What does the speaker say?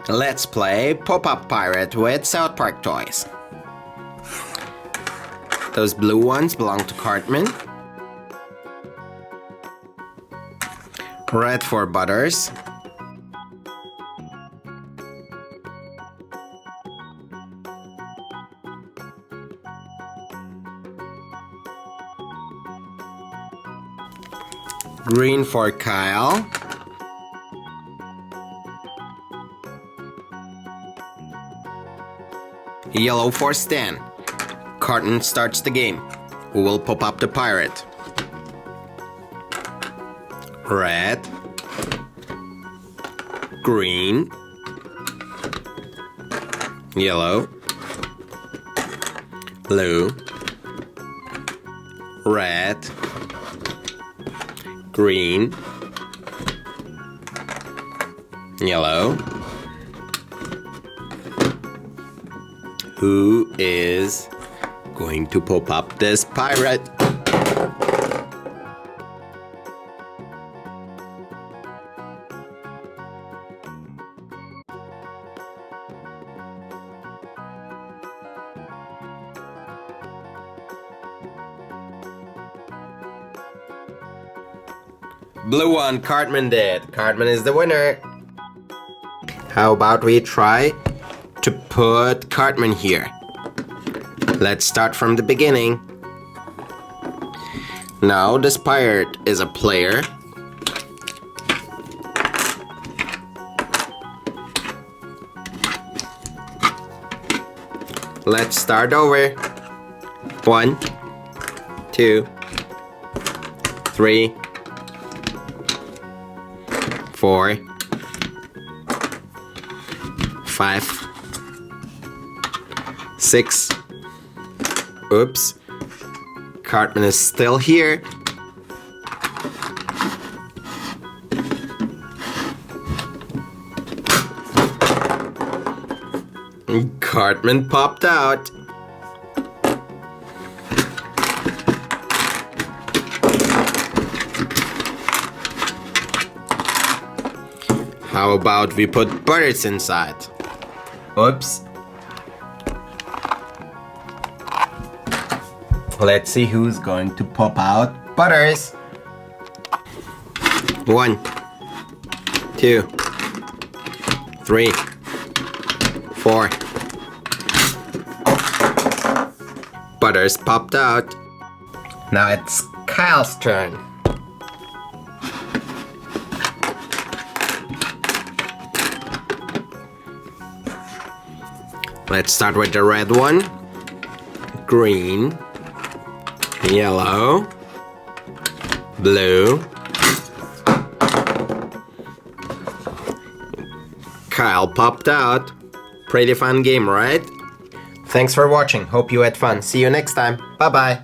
Let's play Pop-Up Pirate with South Park toys. Those blue ones belong to Cartman. Red for Butters. Green for Kyle. Yellow for Stan. Cartman starts the game. Who will pop up the pirate? Red. Green. Yellow. Blue. Red. Green. Yellow. Who is going to pop up this pirate? Blue one, Cartman did. Cartman is the winner. How about we try to put Cartman here? Let's start from the beginning. Now this pirate is a player. Let's start over. 1, 2, 3, 4, 5, 6. Oops. Cartman is still here. Cartman popped out. How about we put Butters inside? Oops. Let's see who's going to pop out Butters. 1, 2, 3, 4. Butters popped out. Now it's Kyle's turn. Let's start with the red one. Green. Yellow. Blue. Kyle popped out. Pretty fun game, right? Thanks for watching. Hope you had fun. See you next time. Bye-bye.